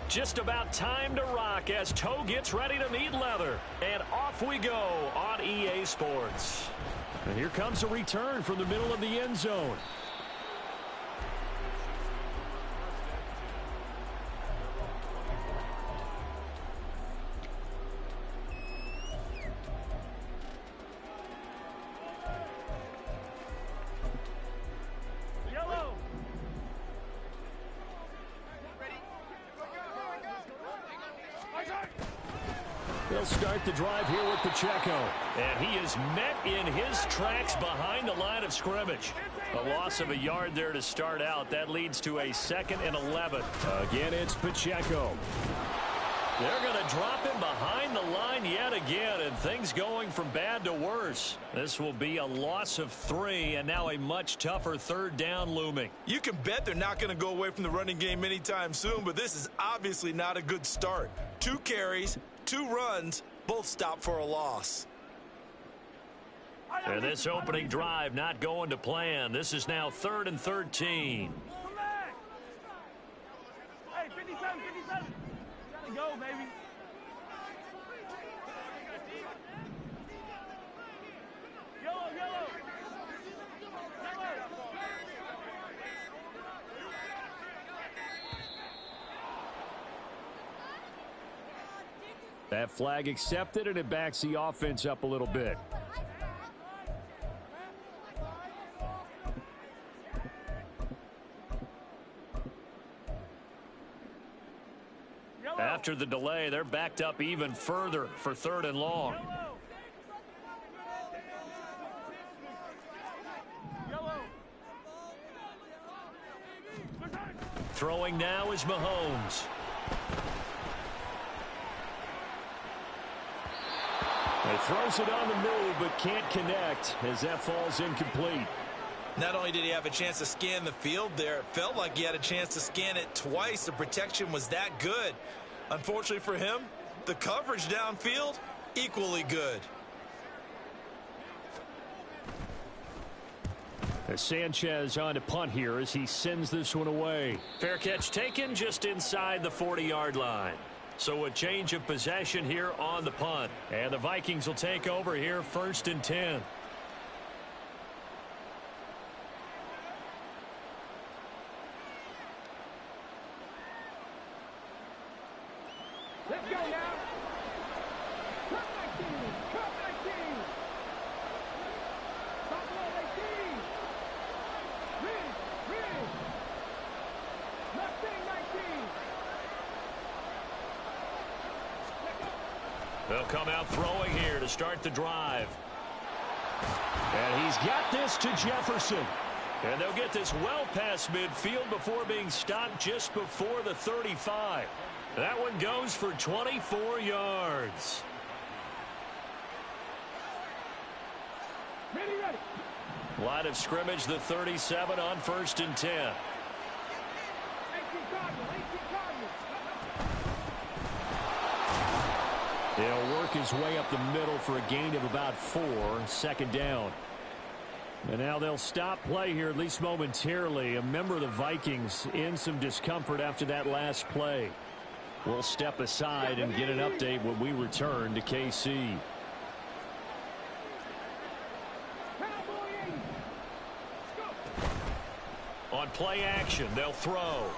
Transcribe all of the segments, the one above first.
Just about time to rock as toe gets ready to meet leather. And off we go on EA Sports. And here comes a return from the middle of the end zone. They'll start the drive here with Pacheco. And he is met in his tracks behind the line of scrimmage. A loss of a yard there to start out. That leads to a 2nd and 11. Again, it's Pacheco. They're going to drop him behind the line yet again, and things going from bad to worse. This will be a loss of 3, and now a much tougher 3rd down looming. You can bet they're not going to go away from the running game anytime soon, but this is obviously not a good start. 2 carries, 2 runs, both stopped for a loss. And this opening drive not going to plan. This is now 3rd and 13. Hey, 57, 57. Gotta go, baby. Yellow, yellow. That flag accepted, and it backs the offense up a little bit. After the delay, they're backed up even further for 3rd and long. Throwing now is Mahomes. He throws it on the move, but can't connect as that falls incomplete. Not only did he have a chance to scan the field there, it felt like he had a chance to scan it twice. The protection was that good. Unfortunately for him, the coverage downfield, equally good. As Sanchez on to punt here as he sends this one away. Fair catch taken just inside the 40-yard line. So a change of possession here on the punt. And the Vikings will take over here 1st and 10. Let's go now. Cut 19. Cut 19. Stop low 18. Read. Left thing 19. They'll come out throwing here to start the drive. And he's got this to Jefferson. And they'll get this well past midfield before being stopped just before the 35. That one goes for 24 yards. Ready. Line of scrimmage, the 37 on 1st and 10. 18 Cardinals. He'll work his way up the middle for a gain of about 4, 2nd down. And now they'll stop play here, at least momentarily. A member of the Vikings in some discomfort after that last play. We'll step aside and get an update when we return to KC. On play action, they'll throw.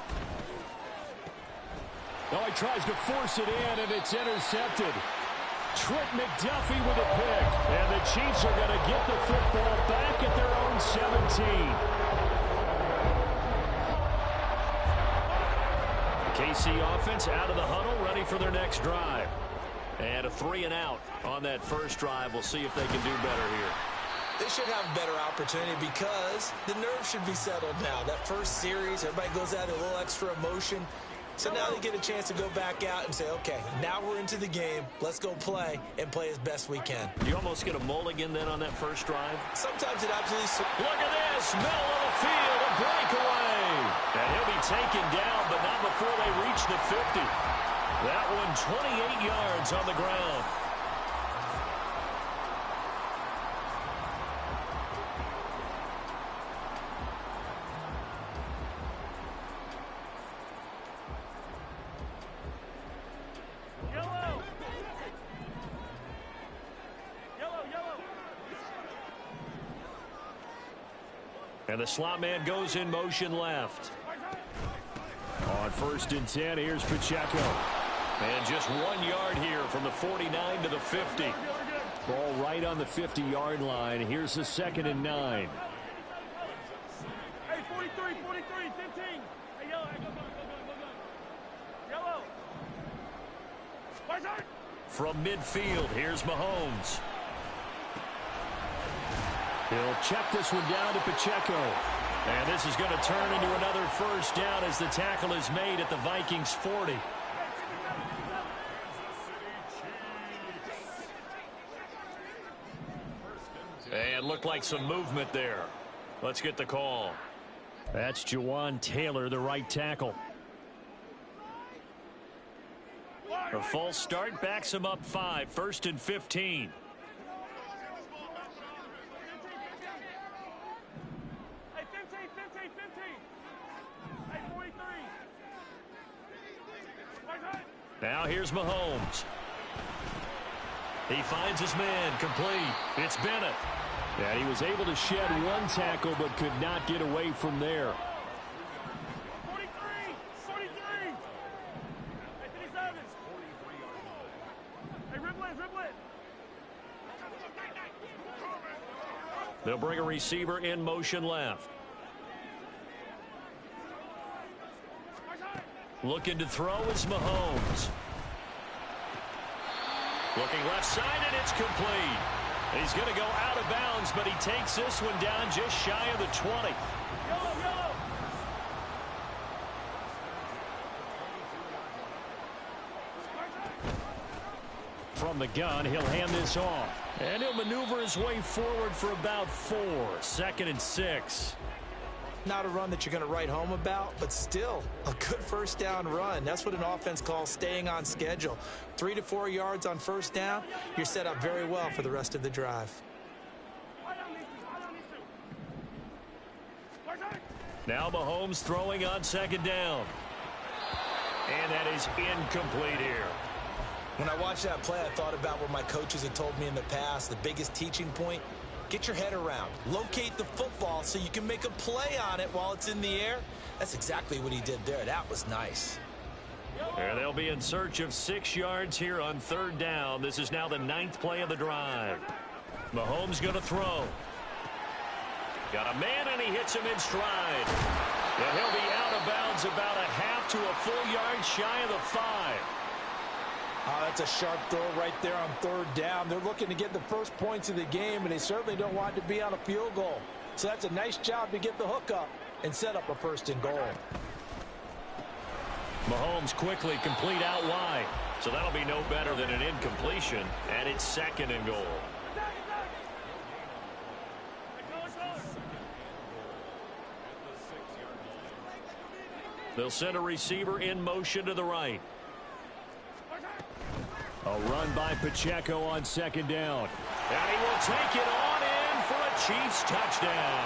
Oh, he tries to force it in, and it's intercepted. Trent McDuffie with a pick. And the Chiefs are going to get the football back at their own 17. KC offense out of the huddle, ready for their next drive. And a 3 and out on that first drive. We'll see if they can do better here. They should have a better opportunity because the nerves should be settled now. That first series, everybody goes out a little extra emotion. So now they get a chance to go back out and say, okay, now we're into the game. Let's go play and play as best we can. You almost get a mulligan then on that first drive? Sometimes it absolutely... Look at this. Middle of the field, a breakaway. And he'll be taken down, but not before they reach the 50. That one 28 yards on the ground. And the slot man goes in motion left. On 1st and 10, here's Pacheco. And just 1 yard here from the 49 to the 50. Ball right on the 50-yard line. Here's the 2nd and 9. Hey, 43, 15. Hey, yellow, go. Yellow. From midfield, here's Mahomes. He'll check this one down to Pacheco. And this is going to turn into another 1st down as the tackle is made at the Vikings 40. And looked like some movement there. Let's get the call. That's Jawan Taylor, the right tackle. A false start backs him up 5. 1st and 15. Hey, 15. Hey, 43. Now here's Mahomes. He finds his man, complete. It's Bennett. And he was able to shed 1 tackle but could not get away from there. 43. Hey, 57. Hey, dribble it. They'll bring a receiver in motion left. Looking to throw is Mahomes. Looking left side, and it's complete. He's going to go out of bounds, but he takes this one down just shy of the 20. Yellow. From the gun, he'll hand this off. And he'll maneuver his way forward for about 4. 2nd and 6. Not a run that you're going to write home about, but still a good 1st down run. That's what an offense calls staying on schedule. 3 to 4 yards on 1st down. You're set up very well for the rest of the drive. Now Mahomes throwing on 2nd down. And that is incomplete here. When I watched that play, I thought about what my coaches had told me in the past. The biggest teaching point, get your head around. Locate the football so you can make a play on it while it's in the air. That's exactly what he did there. That was nice. And they'll be in search of 6 yards here on 3rd down. This is now the 9th play of the drive. Mahomes going to throw. Got a man, and he hits him in stride. And he'll be out of bounds about a half to a full yard shy of the 5. Oh, that's a sharp throw right there on 3rd down. They're looking to get the first points of the game, and they certainly don't want it to be on a field goal. So that's a nice job to get the hook up and set up a 1st and goal. Mahomes quickly complete out wide. So that'll be no better than an incompletion, and it's 2nd and goal. They'll send a receiver in motion to the right. A run by Pacheco on 2nd down. And he will take it on in for a Chiefs touchdown.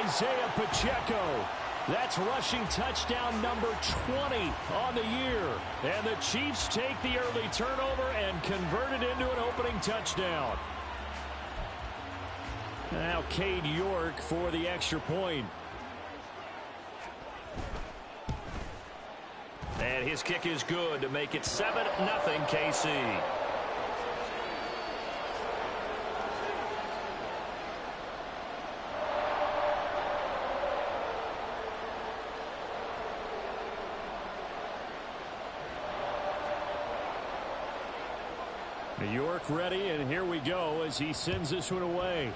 Isaiah Pacheco. That's rushing touchdown number 20 on the year. And the Chiefs take the early turnover and convert it into an opening touchdown. Now Cade York for the extra point. And his kick is good to make it 7-0 KC. New York ready, and here we go as he sends this one away.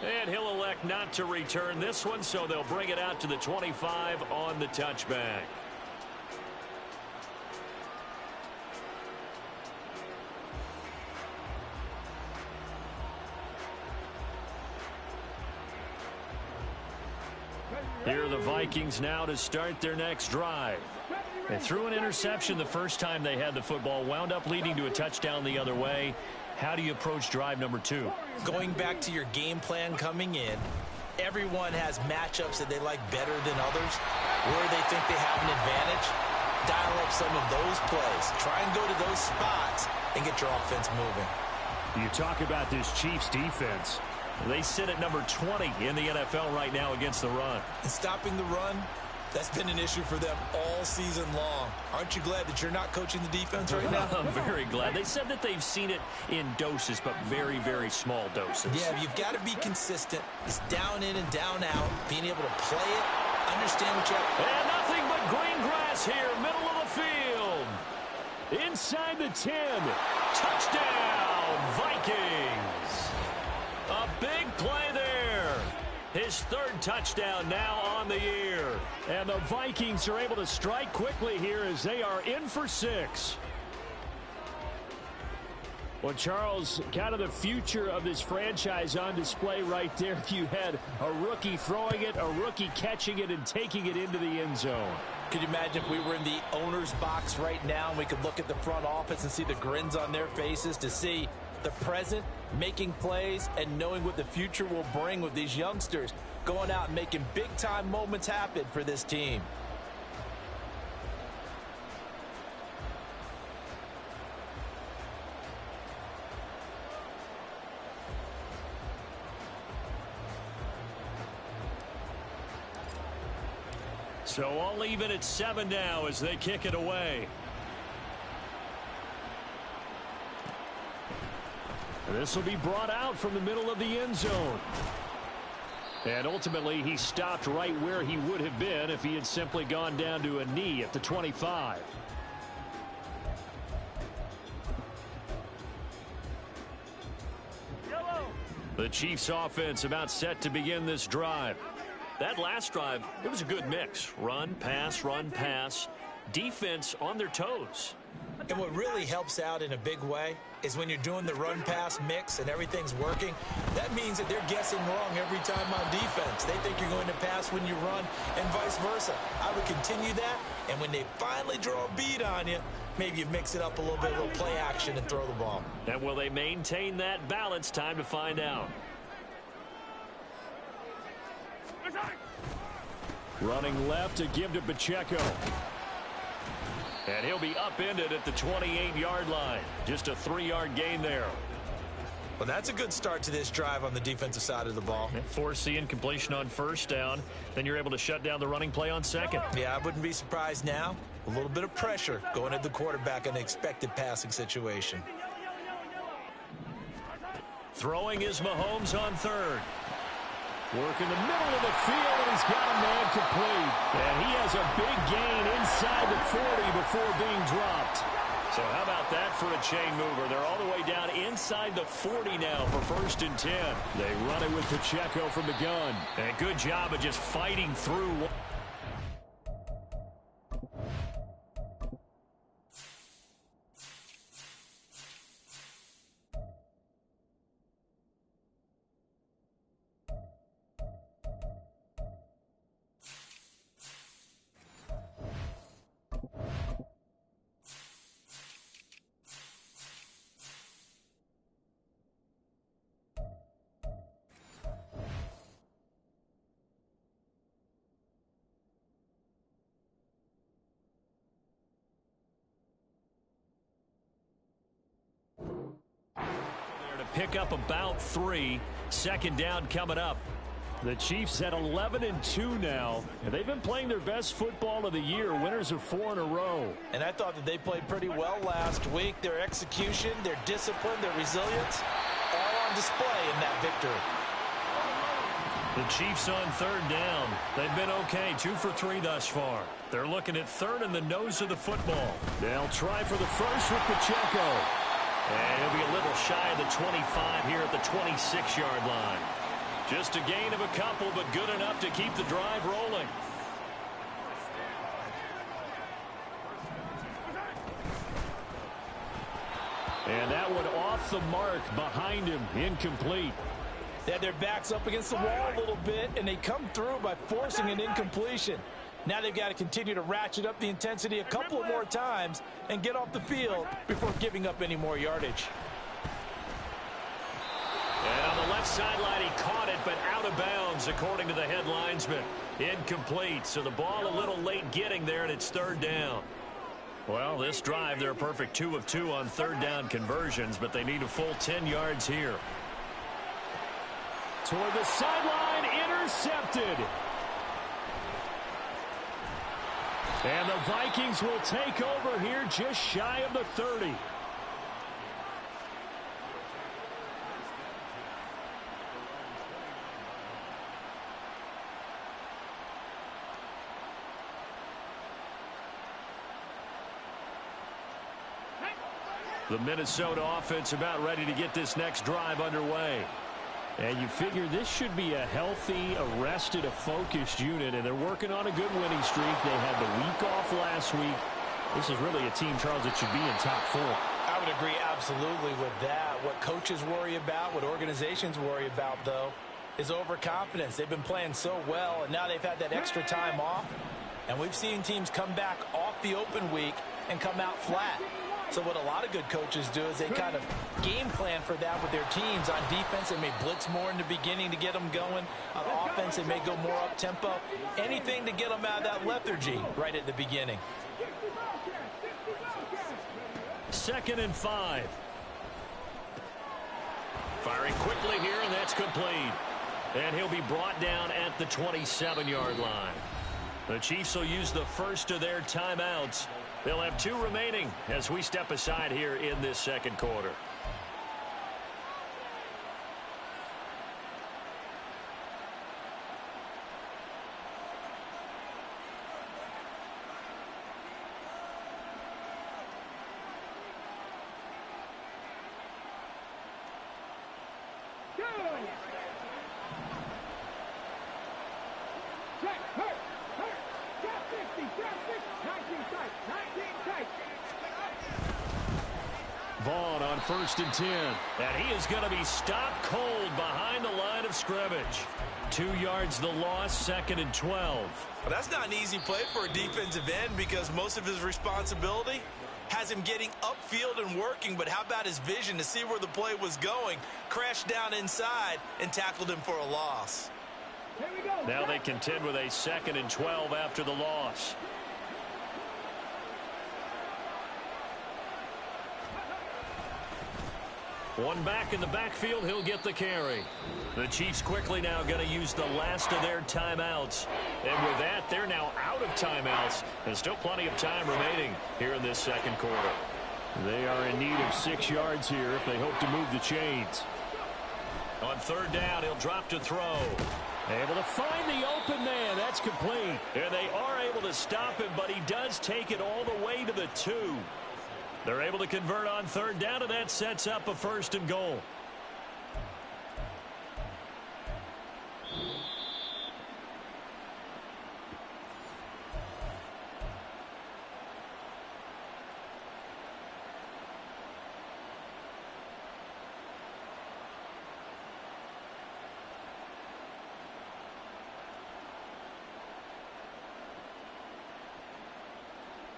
And he'll elect not to return this one, so they'll bring it out to the 25 on the touchback. Here are the Vikings now to start their next drive. They threw an interception the first time they had the football, wound up leading to a touchdown the other way. How do you approach drive number 2? Going back to your game plan coming in, everyone has matchups that they like better than others, where they think they have an advantage. Dial up some of those plays. Try and go to those spots and get your offense moving. You talk about this Chiefs defense. They sit at number 20 in the NFL right now against the run. And stopping the run, that's been an issue for them all season long. Aren't you glad that you're not coaching the defense right now? I'm very glad. They said that they've seen it in doses, but very, very small doses. Yeah, you've got to be consistent. It's down in and down out, being able to play it, understand what you have. And nothing but green grass here, middle of the field. Inside the 10. Touchdown, Vikings. A big play there. His third touchdown now on the year. And the Vikings are able to strike quickly here as they are in for 6. Well, Charles, kind of the future of this franchise on display right there. You had a rookie throwing it, a rookie catching it, and taking it into the end zone. Could you imagine if we were in the owner's box right now and we could look at the front office and see the grins on their faces to see the present, making plays, and knowing what the future will bring with these youngsters going out and making big-time moments happen for this team. So all even at 7 now as they kick it away. This will be brought out from the middle of the end zone. And ultimately, he stopped right where he would have been if he had simply gone down to a knee at the 25. The Chiefs offense about set to begin this drive. That last drive, it was a good mix. Run, pass, defense on their toes. And what really helps out in a big way is when you're doing the run-pass mix and everything's working, that means that they're guessing wrong every time on defense. They think you're going to pass when you run and vice versa. I would continue that, and when they finally draw a bead on you, maybe you mix it up a little bit, a little play action, and throw the ball. And will they maintain that balance? Time to find out. Running left to give to Pacheco. And he'll be upended at the 28-yard line. Just a 3-yard gain there. Well, that's a good start to this drive on the defensive side of the ball. Force the incompletion on first down. Then you're able to shut down the running play on second. Yeah, I wouldn't be surprised now. A little bit of pressure going at the quarterback in an expected passing situation. Throwing is Mahomes on third. Work in the middle of the field, and he's got a man complete. And he has a big gain inside the 40 before being dropped. So how about that for a chain mover? They're all the way down inside the 40 now for 1st and 10. They run it with Pacheco from the gun. And good job of just fighting through. Pick up about 3. 2nd down coming up. The Chiefs at 11-2 now, and they've been playing their best football of the year, winners of 4 in a row. And I thought that they played pretty well last week. Their execution, their discipline, their resilience, all on display in that victory. The Chiefs on 3rd down. They've been okay, 2 for 3 thus far. They're looking at 3rd in the nose of the football. They'll try for the first with Pacheco. And he'll be a little shy of the 25 here at the 26-yard line. Just a gain of a couple, but good enough to keep the drive rolling. And that one off the mark behind him, incomplete. They had their backs up against the wall a little bit, and they come through by forcing an incompletion. Now they've got to continue to ratchet up the intensity a couple of more times and get off the field before giving up any more yardage. And on the left sideline, he caught it, but out of bounds, according to the head linesman. Incomplete, so the ball a little late getting there, and it's 3rd down. Well, this drive, they're a perfect 2 of 2 on third down conversions, but they need a full 10 yards here. Toward the sideline, intercepted. And the Vikings will take over here just shy of the 30. The Minnesota offense about ready to get this next drive underway. And you figure this should be a healthy, arrested, a focused unit, and they're working on a good winning streak. They had the week off last week. This is really a team, Charles, that should be in top 4. I would agree absolutely with that. What coaches worry about, what organizations worry about, though, is overconfidence. They've been playing so well, and now they've had that extra time off. And we've seen teams come back off the open week and come out flat. So what a lot of good coaches do is they kind of game plan for that with their teams. On defense, they may blitz more in the beginning to get them going. On offense, they may go more up-tempo. Anything to get them out of that lethargy right at the beginning. 2nd and 5. Firing quickly here, and that's complete. And he'll be brought down at the 27-yard line. The Chiefs will use the first of their timeouts. They'll have 2 remaining as we step aside here in this second quarter. Vaughn on 1st and 10. And he is going to be stopped cold behind the line of scrimmage. 2 yards the loss, 2nd and 12. Well, that's not an easy play for a defensive end because most of his responsibility has him getting upfield and working. But how about his vision to see where the play was going? Crashed down inside and tackled him for a loss. Now they contend with a 2nd and 12 after the loss. One back in the backfield, he'll get the carry. The Chiefs quickly now going to use the last of their timeouts. And with that, they're now out of timeouts. There's still plenty of time remaining here in this second quarter. They are in need of 6 yards here if they hope to move the chains. On 3rd down, he'll drop to throw. Able to find the open man. That's complete. And they are able to stop him, but he does take it all the way to the 2. They're able to convert on 3rd down, and that sets up a 1st and goal.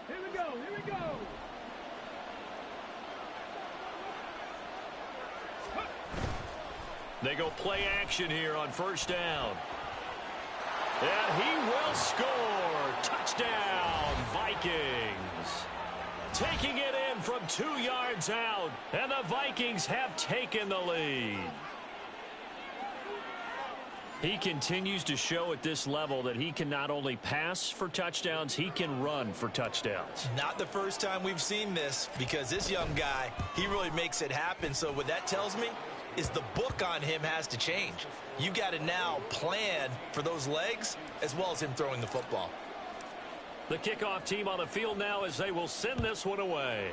Here we go, here we go. They go play action here on 1st down. And he will score. Touchdown, Vikings. Taking it in from 2 yards out. And the Vikings have taken the lead. He continues to show at this level that he can not only pass for touchdowns, he can run for touchdowns. Not the first time we've seen this because this young guy, he really makes it happen. So what that tells me is the book on him has to change. You got to now plan for those legs as well as him throwing the football. The kickoff team on the field now as they will send this one away.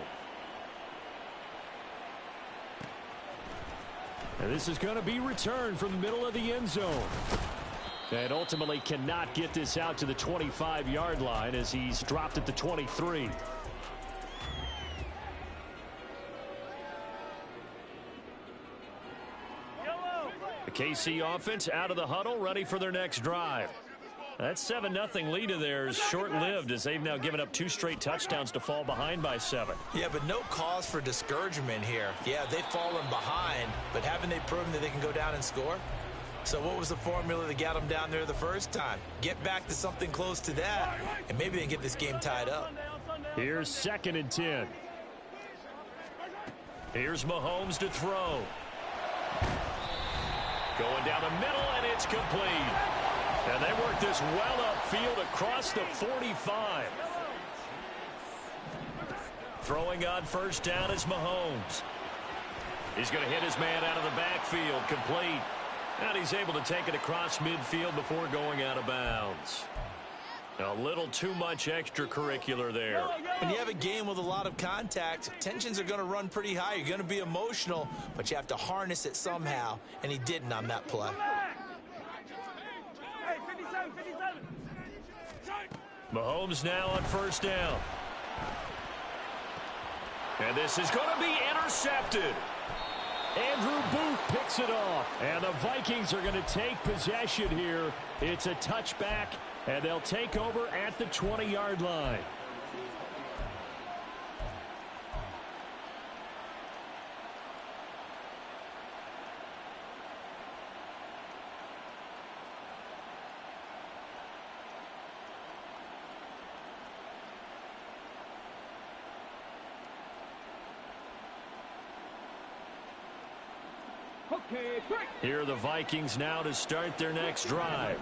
And this is going to be returned from the middle of the end zone. And ultimately cannot get this out to the 25-yard line as he's dropped at the 23. The KC offense out of the huddle, ready for their next drive. That 7-0 lead of theirs short-lived as they've now given up 2 straight touchdowns to fall behind by 7. Yeah, but no cause for discouragement here. Yeah, they've fallen behind, but haven't they proven that they can go down and score? So what was the formula that got them down there the first time? Get back to something close to that, and maybe they can get this game tied up. Here's 2nd and 10. Here's Mahomes to throw. Going down the middle, and it's complete. And they work this well upfield across the 45. Throwing on 1st down is Mahomes. He's going to hit his man out of the backfield, complete. And he's able to take it across midfield before going out of bounds. A little too much extracurricular there. When you have a game with a lot of contact, tensions are going to run pretty high. You're going to be emotional, but you have to harness it somehow, and he didn't on that play. Hey, 57, 57. Mahomes now on 1st down. And this is going to be intercepted. Andrew Booth picks it off. And the Vikings are going to take possession here. It's a touchback, and they'll take over at the 20-yard line. Here are the Vikings now to start their next drive.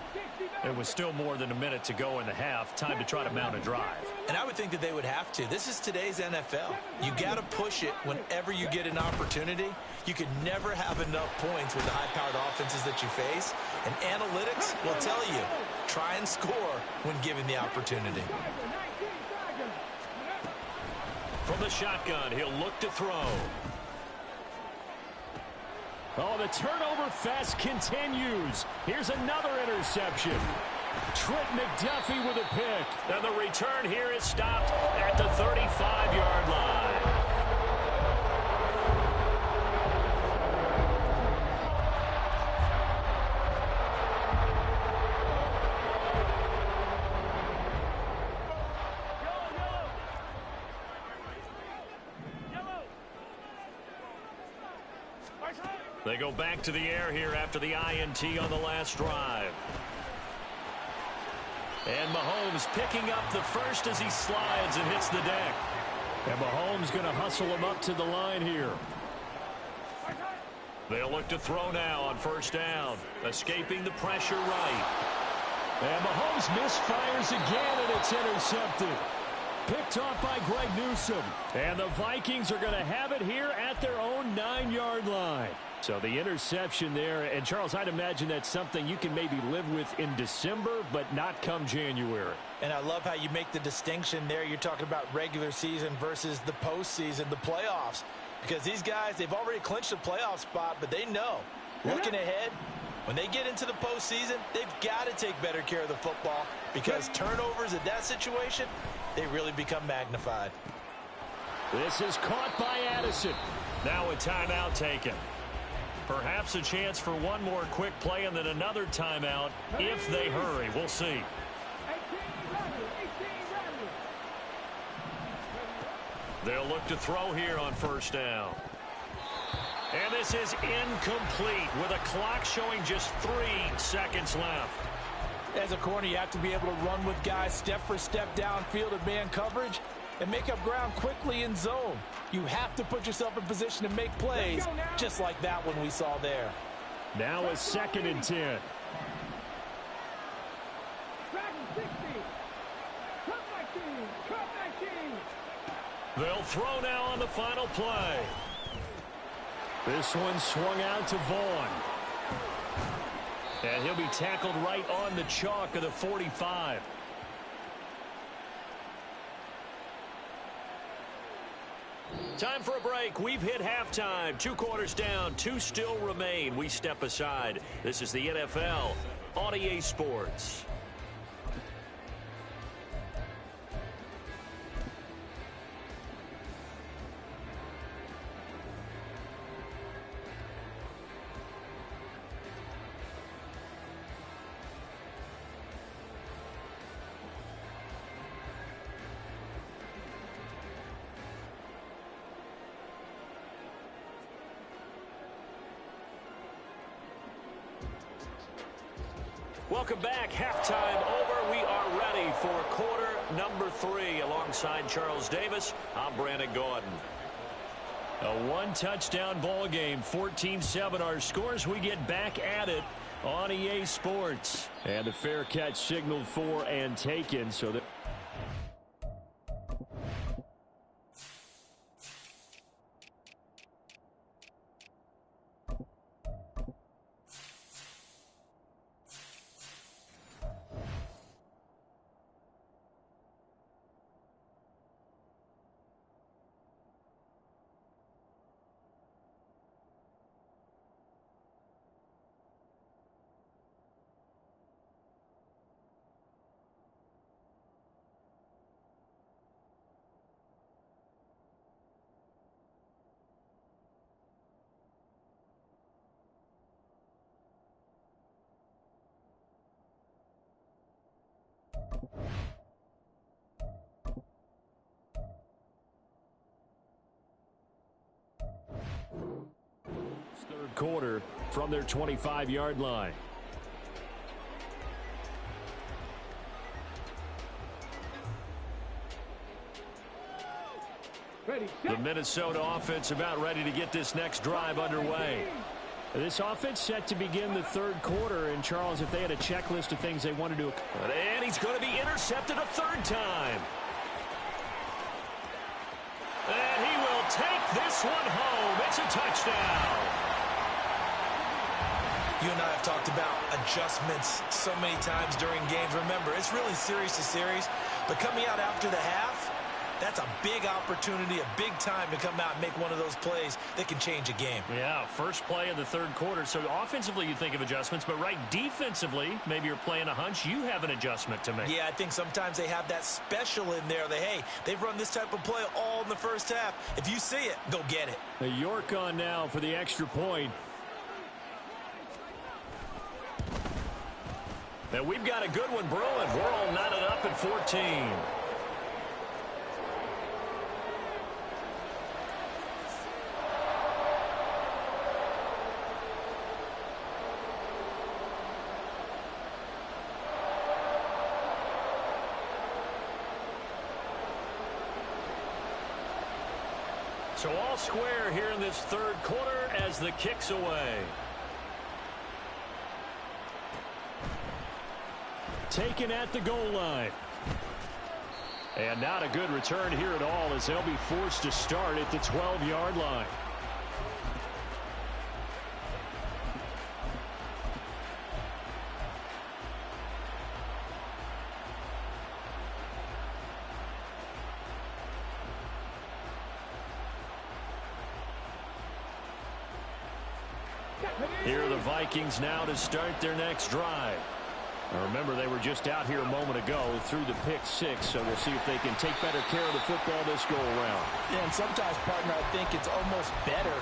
It was still more than a minute to go in the half. Time to try to mount a drive. And I would think that they would have to. This is today's NFL. You got to push it whenever you get an opportunity. You can never have enough points with the high-powered offenses that you face. And analytics will tell you, try and score when given the opportunity. From the shotgun, he'll look to throw. Oh, the turnover fest continues. Here's another interception. Trent McDuffie with a pick. And the return here is stopped at the 35-yard line. They go back to the air here after the INT on the last drive. And Mahomes picking up the first as he slides and hits the deck. And Mahomes going to hustle him up to the line here. They'll look to throw now on 1st down. Escaping the pressure right. And Mahomes misfires again, and it's intercepted. Picked off by Greg Newsome. And the Vikings are going to have it here at their own 9-yard line. So the interception there, and Charles, I'd imagine that's something you can maybe live with in December, but not come January. And I love how you make the distinction there. You're talking about regular season versus the postseason, the playoffs. Because these guys, they've already clinched a playoff spot, but they know, looking ahead, when they get into the postseason, they've got to take better care of the football because turnovers in that situation, they really become magnified. This is caught by Addison. Now a timeout taken. Perhaps a chance for one more quick play and then another timeout if they hurry. We'll see. They'll look to throw here on 1st down. And this is incomplete with a clock showing just 3 seconds left. As a corner, you have to be able to run with guys step for step downfield in man coverage and make up ground quickly in zone. You have to put yourself in position to make plays, just like that one we saw there. Now a 2nd and 10. They'll throw now on the final play. This one swung out to Vaughn. And he'll be tackled right on the chalk of the 45. Time for a break. We've hit halftime. 2 quarters down. 2 still remain. We step aside. This is the NFL on EA Sports. Welcome back. Halftime over. We are ready for quarter number 3. Alongside Charles Davis, I'm Brandon Gordon. A one-touchdown ball game, 14-7 our scores. We get back at it on EA Sports. And the fair catch signaled for and taken, so that... Third quarter from their 25-yard line. The Minnesota offense about ready to get this next drive underway. This offense set to begin the third quarter. And, Charles, if they had a checklist of things they wanted to... And he's going to be intercepted a third time. And he will take this one home. It's a touchdown. You and I have talked about adjustments so many times during games. Remember, it's really series to series. But coming out after the half, that's a big opportunity, a big time to come out and make one of those plays that can change a game. Yeah, first play of the third quarter. So offensively you think of adjustments, but right defensively, maybe you're playing a hunch. You have an adjustment to make. Yeah, I think sometimes they have that special in there. They've run this type of play all in the first half. If you see it, go get it. A York on now for the extra point. And we've got a good one brewing. We're all knotted up at 14. So all square here in this third quarter as the kick's away. Taken at the goal line. And not a good return here at all as they'll be forced to start at the 12-yard line. Here are the Vikings now to start their next drive. Now remember, they were just out here a moment ago through the pick six, so we'll see if they can take better care of the football this go-around. Yeah, and sometimes, partner, I think it's almost better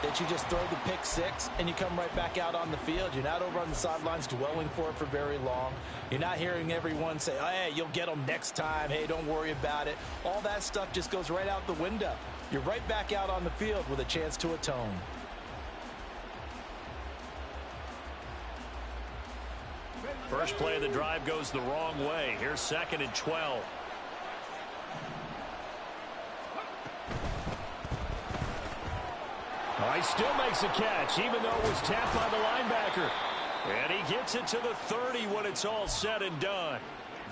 that you just throw the pick six and you come right back out on the field. You're not over on the sidelines dwelling for it for very long. You're not hearing everyone say, oh, hey, you'll get them next time. Hey, don't worry about it. All that stuff just goes right out the window. You're right back out on the field with a chance to atone. First play of the drive goes the wrong way. Here's 2nd and 12. Oh, he still makes a catch, even though it was tapped by the linebacker. And he gets it to the 30 when it's all said and done.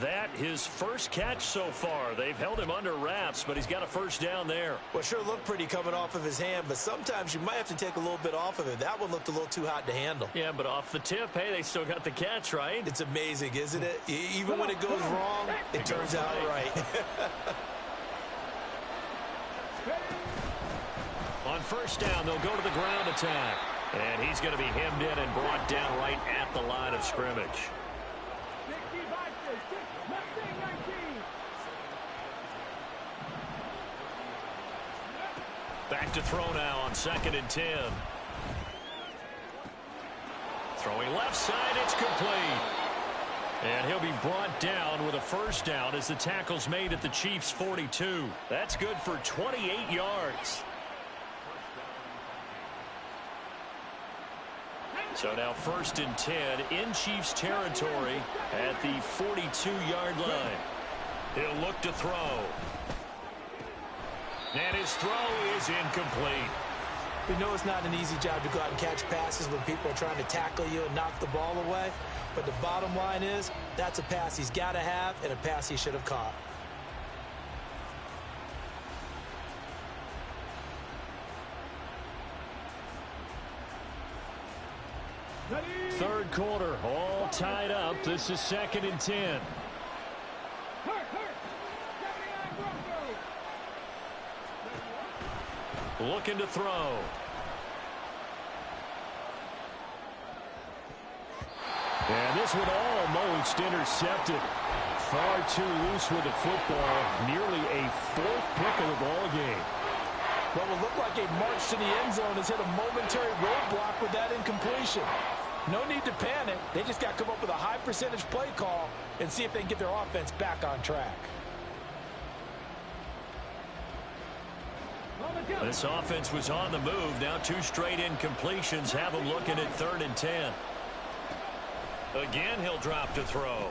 That his first catch so far. They've held him under wraps, but he's got a first down there. Well, sure looked pretty coming off of his hand, but sometimes you might have to take a little bit off of it. That one looked a little too hot to handle. Yeah, but off the tip, hey, they still got the catch, right? It's amazing, isn't it? Even when it goes wrong, it turns out right. On first down, they'll go to the ground attack. And he's going to be hemmed in and brought down right at the line of scrimmage. Back to throw now on 2nd and 10. Throwing left side, it's complete. And he'll be brought down with a first down as the tackle's made at the Chiefs' 42. That's good for 28 yards. So now 1st and 10 in Chiefs territory at the 42-yard line. He'll look to throw. And his throw is incomplete. We know it's not an easy job to go out and catch passes when people are trying to tackle you and knock the ball away. But the bottom line is, that's a pass he's got to have and a pass he should have caught. Third quarter, all tied up. This is 2nd and 10. Looking to throw. And this one almost intercepted. Far too loose with the football. Nearly a 4th pick of the ball game. What will look like a march to the end zone has hit a momentary roadblock with that incompletion. No need to panic. They just got to come up with a high percentage play call and see if they can get their offense back on track. This offense was on the move. Now 2 straight incompletions have them looking at 3rd and 10. Again, he'll drop to throw.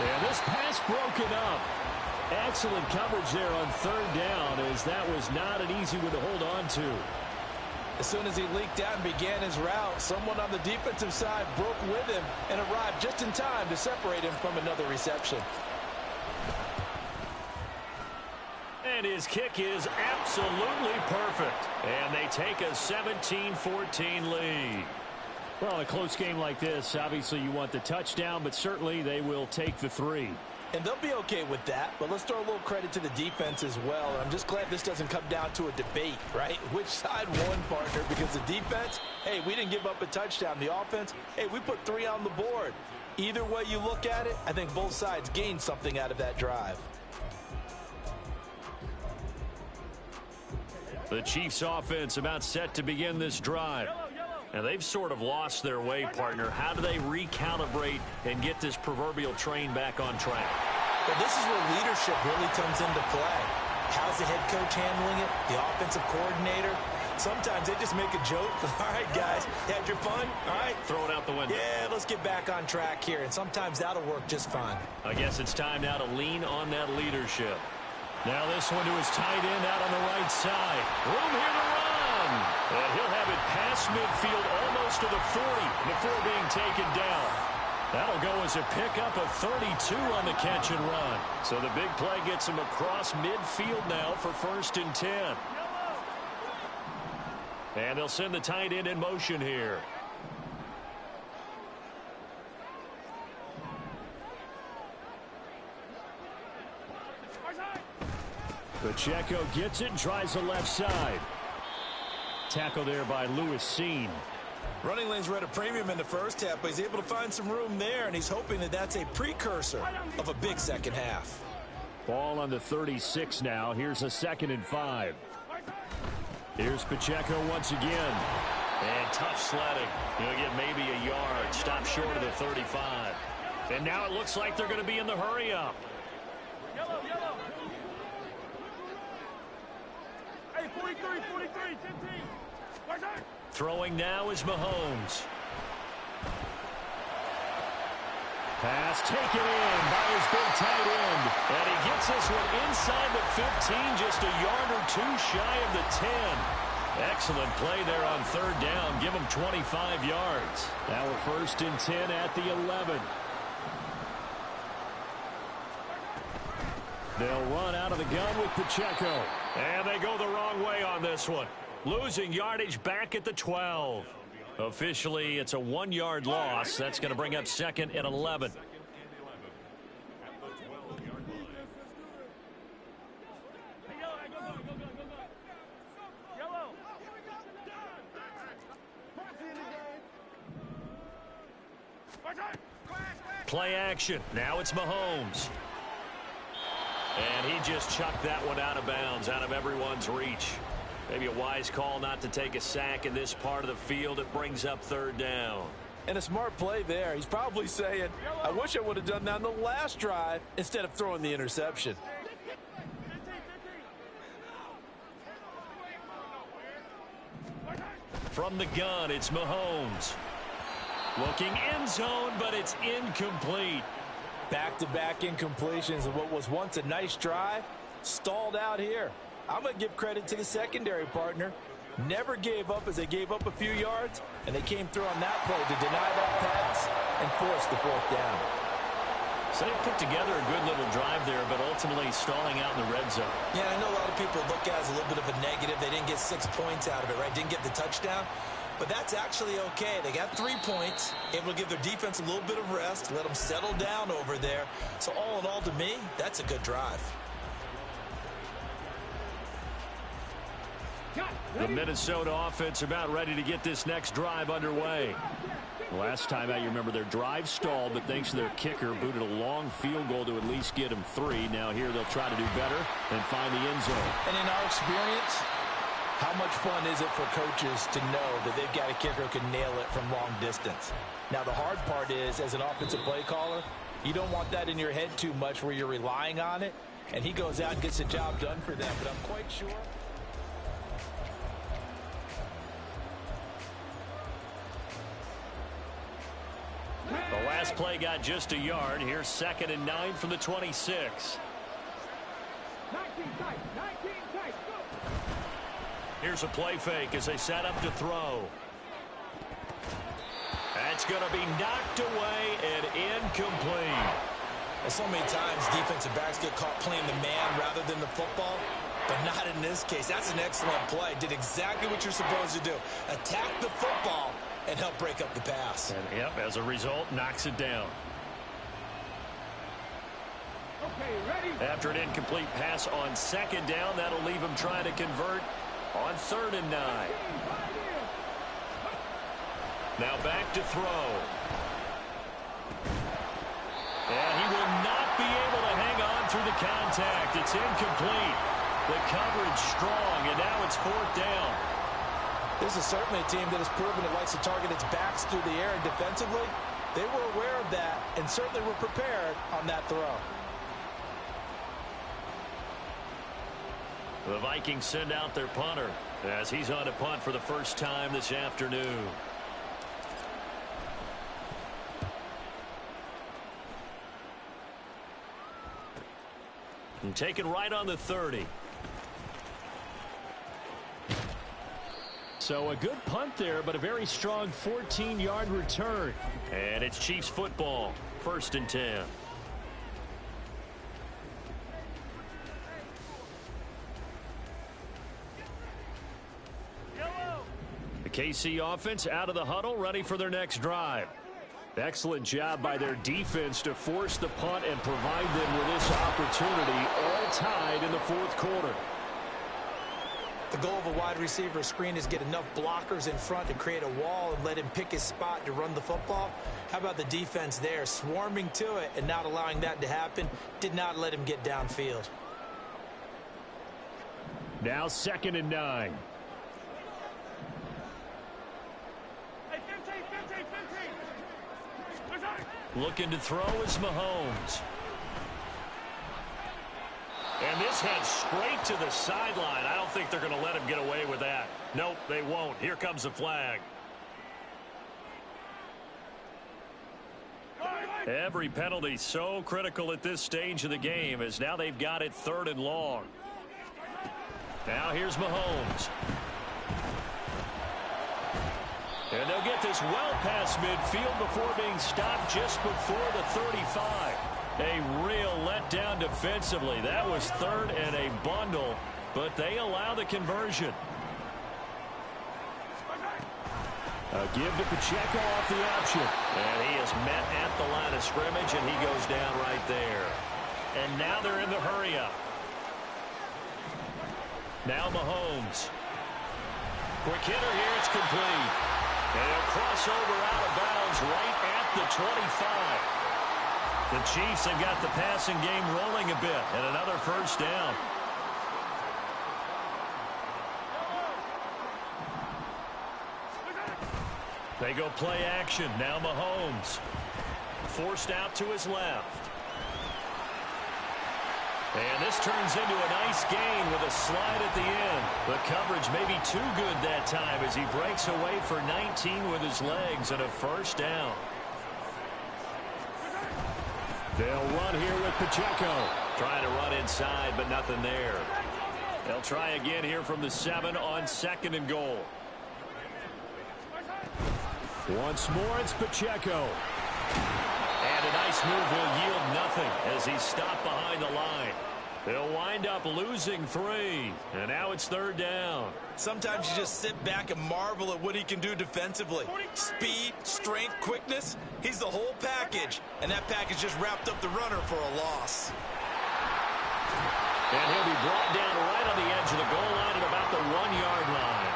And this pass broken up. Excellent coverage there on 3rd down, as that was not an easy one to hold on to. As soon as he leaked out and began his route, someone on the defensive side broke with him and arrived just in time to separate him from another reception. And his kick is absolutely perfect. And they take a 17-14 lead. Well, in a close game like this, obviously you want the touchdown, but certainly they will take the 3. And they'll be okay with that, but let's throw a little credit to the defense as well. I'm just glad this doesn't come down to a debate, right? Which side won, partner? Because the defense, hey, we didn't give up a touchdown. The offense, hey, we put 3 on the board. Either way you look at it, I think both sides gained something out of that drive. The Chiefs offense about set to begin this drive. And they've sort of lost their way, partner. How do they recalibrate and get this proverbial train back on track? But this is where leadership really comes into play. How's the head coach handling it? The offensive coordinator? Sometimes they just make a joke. All right, guys, had your fun? All right. Throw it out the window. Yeah, let's get back on track here. And sometimes that'll work just fine. I guess it's time now to lean on that leadership. Now this one to his tight end out on the right side. Room here to run. And he'll have it past midfield almost to the 40 before being taken down. That'll go as a pickup of 32 on the catch and run. So the big play gets him across midfield now for 1st and 10. And they'll send the tight end in motion here. Pacheco gets it and tries the left side. Tackle there by Lewis Seen. Running lanes were at a premium in the first half, but he's able to find some room there, and he's hoping that that's a precursor of a big second half. Ball on the 36 now. Here's a 2nd and 5. Here's Pacheco once again. And tough sledding. He'll get maybe a yard. Stop short of the 35. And now it looks like they're going to be in the hurry-up. Yellow. Hey, 43, 15. Watch out. Throwing now is Mahomes. Pass taken in by his big tight end. And he gets this one inside the 15, just a yard or 2 shy of the 10. Excellent play there on 3rd down. Give him 25 yards. Now we're 1st and 10 at the 11. They'll run out of the gun with Pacheco. And they go the wrong way on this one. Losing yardage back at the 12. Officially, it's a 1-yard loss. That's going to bring up 2nd and 11. Play action. Now it's Mahomes. And he just chucked that one out of bounds, out of everyone's reach. Maybe a wise call not to take a sack in this part of the field. It brings up 3rd down. And a smart play there. He's probably saying, I wish I would have done that on the last drive instead of throwing the interception. From the gun, it's Mahomes. Looking end zone, but it's incomplete. Back-to-back incompletions of what was once a nice drive, stalled out here. I'm going to give credit to the secondary partner. Never gave up as they gave up a few yards, and they came through on that play to deny that pass and force the fourth down. So they put together a good little drive there, but ultimately stalling out in the red zone. Yeah, I know a lot of people look at it as a little bit of a negative. They didn't get 6 points out of it, right? Didn't get the touchdown. But that's actually okay. They got 3 points, able to give their defense a little bit of rest, let them settle down over there. So all in all, to me, that's a good drive. The Minnesota offense about ready to get this next drive underway. Last time out, you remember their drive stalled, but thanks to their kicker, booted a long field goal to at least get them 3. Now here they'll try to do better and find the end zone. And in our experience, how much fun is it for coaches to know that they've got a kicker who can nail it from long distance? Now, the hard part is, as an offensive play caller, you don't want that in your head too much where you're relying on it, and he goes out and gets the job done for them. But I'm quite sure. The last play got just a yard. Here's 2nd and 9 from the 26. 19 tight, 19 tight, go! Here's a play fake as they set up to throw. That's going to be knocked away and incomplete. So many times defensive backs get caught playing the man rather than the football, but not in this case. That's an excellent play. Did exactly what you're supposed to do. Attack the football and help break up the pass. And, yep, as a result, knocks it down. Okay, ready? After an incomplete pass on 2nd down, that'll leave him trying to convert on 3rd and 9. Now back to throw. And he will not be able to hang on through the contact. It's incomplete. The coverage strong, and now it's 4th down. This is certainly a team that has proven it likes to target its backs through the air, and defensively, they were aware of that and certainly were prepared on that throw. The Vikings send out their punter as he's on to punt for the first time this afternoon. And taken right on the 30. So a good punt there, but a very strong 14-yard return. And it's Chiefs football, 1st and 10. The KC offense out of the huddle, ready for their next drive. Excellent job by their defense to force the punt and provide them with this opportunity, all tied in the 4th quarter. The goal of a wide receiver screen is get enough blockers in front to create a wall and let him pick his spot to run the football. How about the defense there, swarming to it and not allowing that to happen? Did not let him get downfield. Now 2nd and 9. Hey, 15, 15, 15! Looking to throw is Mahomes. And this heads straight to the sideline. I don't think they're going to let him get away with that. Nope, they won't. Here comes the flag. Every penalty so critical at this stage of the game as now they've got it 3rd and long. Now here's Mahomes. And they'll get this well past midfield before being stopped just before the 35. A real letdown defensively. That was 3rd and a bundle, but they allow the conversion. A give to Pacheco off the option. And he is met at the line of scrimmage, and he goes down right there. And now they're in the hurry-up. Now Mahomes. Quick hitter here, it's complete. And he'll cross over out of bounds right at the 25. The Chiefs have got the passing game rolling a bit, and another 1st down. They go play action. Now Mahomes. Forced out to his left. And this turns into a nice gain with a slide at the end. The coverage may be too good that time as he breaks away for 19 with his legs and a first down. They'll run here with Pacheco. Trying to run inside, but nothing there. They'll try again here from the 7 on 2nd and goal. Once more, it's Pacheco. And a nice move will yield nothing as he's stopped behind the line. They'll wind up losing 3. And now it's 3rd down. Sometimes you just sit back and marvel at what he can do defensively. Speed, strength, quickness. He's the whole package. And that package just wrapped up the runner for a loss. And he'll be brought down right on the edge of the goal line at about the 1-yard line.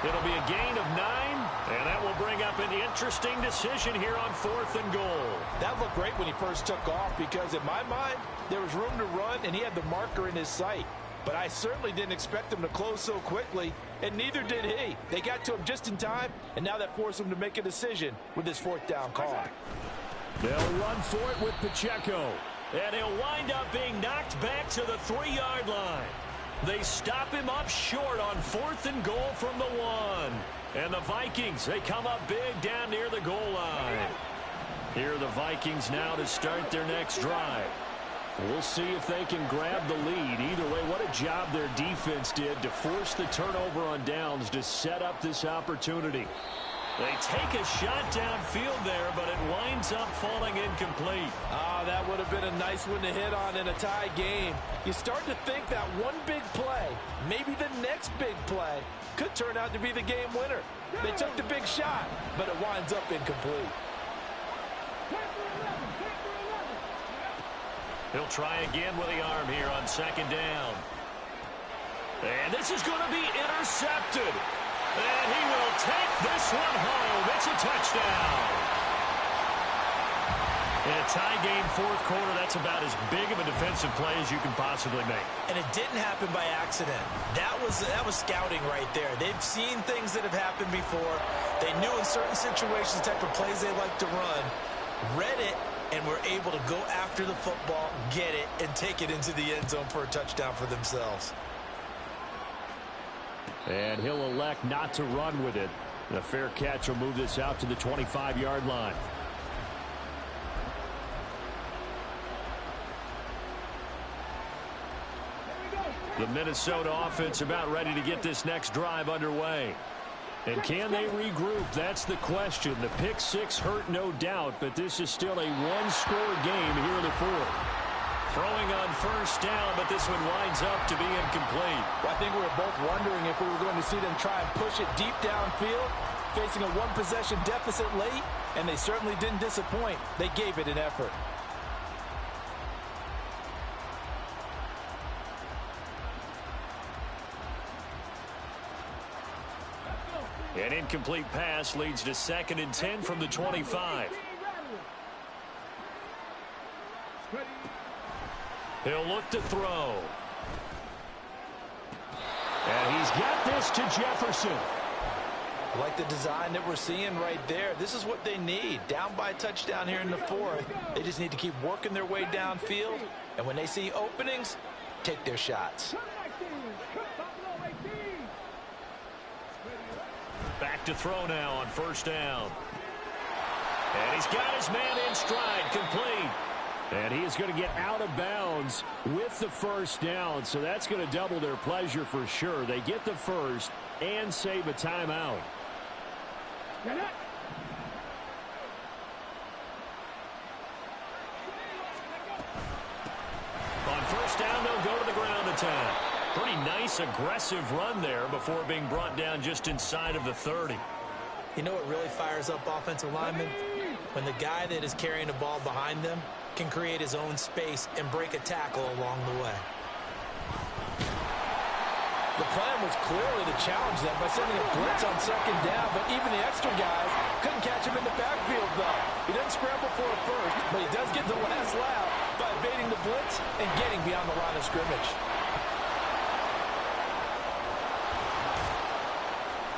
It'll be a gain of 9, and that will bring up an interesting decision here on 4th and goal. That looked great when he first took off because, in my mind, there was room to run, and he had the marker in his sight. But I certainly didn't expect him to close so quickly, and neither did he. They got to him just in time, and now that forced him to make a decision with his 4th down call. They'll run for it with Pacheco. And he'll wind up being knocked back to the 3-yard line. They stop him up short on 4th and goal from the 1. And the Vikings, they come up big down near the goal line. Here are the Vikings now to start their next drive. We'll see if they can grab the lead. Either way, what a job their defense did to force the turnover on downs to set up this opportunity. They take a shot downfield there, but it winds up falling incomplete. That would have been a nice one to hit on in a tie game. You start to think that one big play, maybe the next big play, could turn out to be the game winner. They took the big shot, but it winds up incomplete. He'll try again with the arm here on 2nd down. And this is going to be intercepted. And he will take this one home. It's a touchdown. In a tie game, 4th quarter, that's about as big of a defensive play as you can possibly make. And it didn't happen by accident. That was scouting right there. They've seen things that have happened before. They knew in certain situations the type of plays they like to run, read it, and were able to go after the football, get it, and take it into the end zone for a touchdown for themselves. And he'll elect not to run with it. The fair catch will move this out to the 25-yard line. The Minnesota offense about ready to get this next drive underway. And can they regroup? That's the question. The pick 6 hurt, no doubt, but this is still a one-score game here in the 4th. Throwing on 1st down, but this one winds up to be incomplete. Well, I think we were both wondering if we were going to see them try and push it deep downfield, facing a one-possession deficit late, and they certainly didn't disappoint. They gave it an effort. An incomplete pass leads to 2nd and 10 from the 25. He'll look to throw. And he's got this to Jefferson. I like the design that we're seeing right there. This is what they need. Down by a touchdown here in the 4th. They just need to keep working their way downfield. And when they see openings, take their shots. Back to throw now on 1st down. And he's got his man in stride, complete. And he is going to get out of bounds with the 1st down. So that's going to double their pleasure for sure. They get the 1st and save a timeout. On 1st down, they'll go to the ground attack. Pretty nice, aggressive run there before being brought down just inside of the 30. You know what really fires up offensive linemen? When the guy that is carrying the ball behind them can create his own space and break a tackle along the way. The plan was clearly to challenge them by sending a blitz on 2nd down, but even the extra guys couldn't catch him in the backfield, though. He doesn't scramble for a first, but he does get the last lap by evading the blitz and getting beyond the line of scrimmage.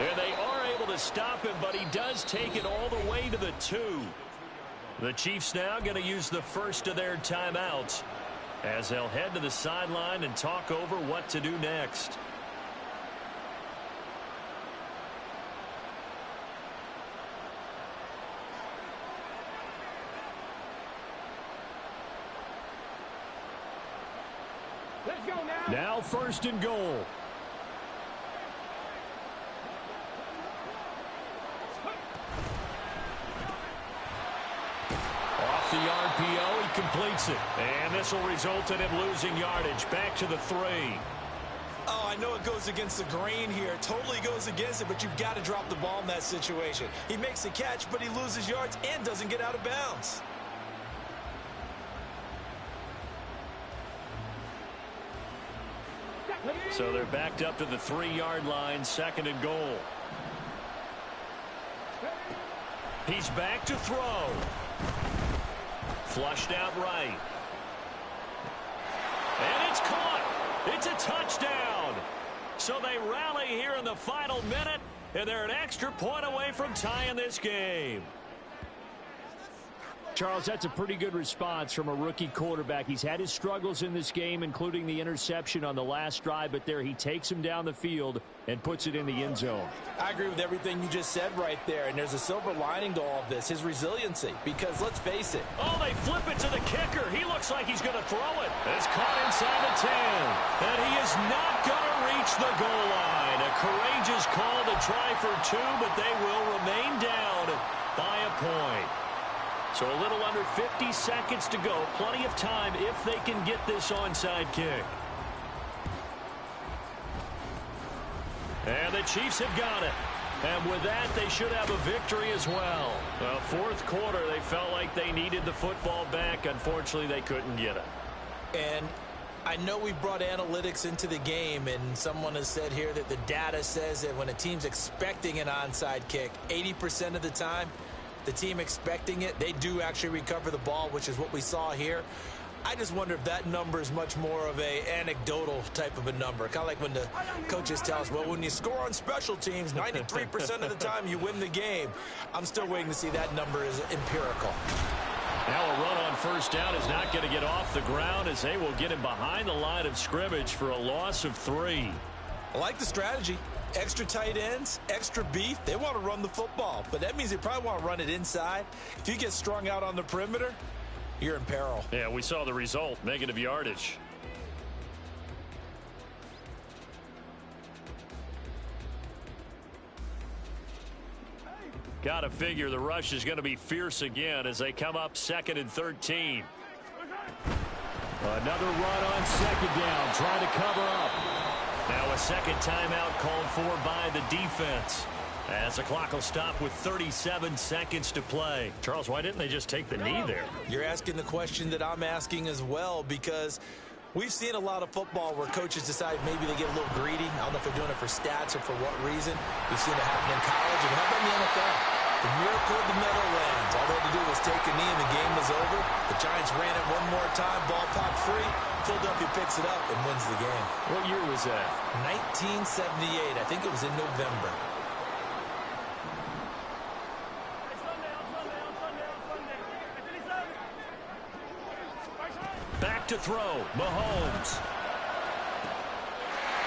And they are able to stop him, but he does take it all the way to the 2. The Chiefs now going to use the first of their timeouts. as they'll head to the sideline and talk over what to do next. Let's go now. Now 1st and goal. Off the RPO, he completes it. And this will result in him losing yardage. Back to the 3. Oh, I know it goes against the grain here. Totally goes against it, but you've got to drop the ball in that situation. He makes the catch, but he loses yards and doesn't get out of bounds. So they're backed up to the 3-yard line, 2nd and goal. He's back to throw. Flushed out right. And it's caught. It's a touchdown. So they rally here in the final minute, and they're an extra point away from tying this game. Charles, that's a pretty good response from a rookie quarterback. He's had his struggles in this game, including the interception on the last drive, but there he takes him down the field and puts it in the end zone. I agree with everything you just said right there, and there's a silver lining to all of this, his resiliency, because let's face it. Oh, they flip it to the kicker. He looks like he's going to throw it. It's caught inside the 10, and he is not going to reach the goal line. A courageous call to try for 2, but they will remain down by a point. So a little under 50 seconds to go. Plenty of time if they can get this onside kick. And the Chiefs have got it. And with that, they should have a victory as well. Well, 4th quarter, they felt like they needed the football back. Unfortunately, they couldn't get it. And I know we brought analytics into the game, and someone has said here that the data says that when a team's expecting an onside kick, 80% of the time, the team expecting it, they do actually recover the ball, which is what we saw here. I just wonder if that number is much more of a anecdotal type of a number. Kind of like when the coaches tell us, well, when you score on special teams, 93% of the time you win the game. I'm still waiting to see that number is empirical. Now a run on 1st down is not going to get off the ground as they will get him behind the line of scrimmage for a loss of 3. I like the strategy. Extra tight ends, extra beef. They want to run the football, but that means they probably want to run it inside. If you get strung out on the perimeter, you're in peril. Yeah, we saw the result, negative yardage. Got to figure the rush is going to be fierce again as they come up 2nd and 13. Another run on 2nd down, trying to cover up. Now a 2nd timeout called for by the defense. As the clock will stop with 37 seconds to play. Charles, why didn't they just take the knee there? You're asking the question that I'm asking as well, because we've seen a lot of football where coaches decide maybe they get a little greedy. I don't know if they're doing it for stats or for what reason. We've seen it happen in college, and how about in the NFL? The miracle of the Meadowlands. All they had to do was take a knee and the game was over. The Giants ran it one more time. Ball popped free. Philadelphia picks it up and wins the game. What year was that? 1978. I think it was in November. Back to throw. Mahomes.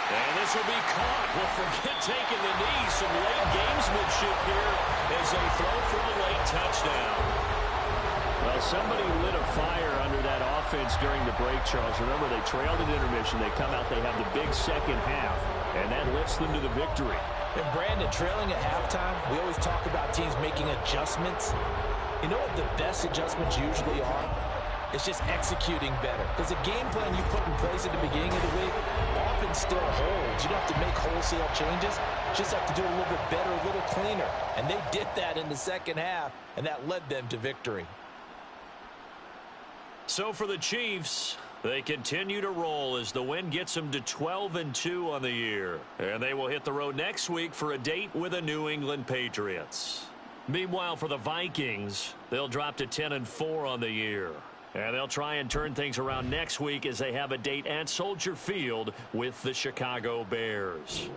And this will be caught. Well, forget taking the knee. Some late gamesmanship here as they throw for a late touchdown. Well, somebody lit a fire under that offense during the break, Charles. Remember, they trailed at intermission. They come out, they have the big second half, and that lifts them to the victory. And Brandon, trailing at halftime, we always talk about teams making adjustments. You know what the best adjustments usually are? It's just executing better. Because the game plan you put in place at the beginning of the week often still holds. You don't have to make wholesale changes. You just have to do it a little bit better, a little cleaner. And they did that in the second half, and that led them to victory. So for the Chiefs, they continue to roll as the win gets them to 12-2 on the year. And they will hit the road next week for a date with the New England Patriots. Meanwhile, for the Vikings, they'll drop to 10-4 on the year. And they'll try and turn things around next week as they have a date at Soldier Field with the Chicago Bears.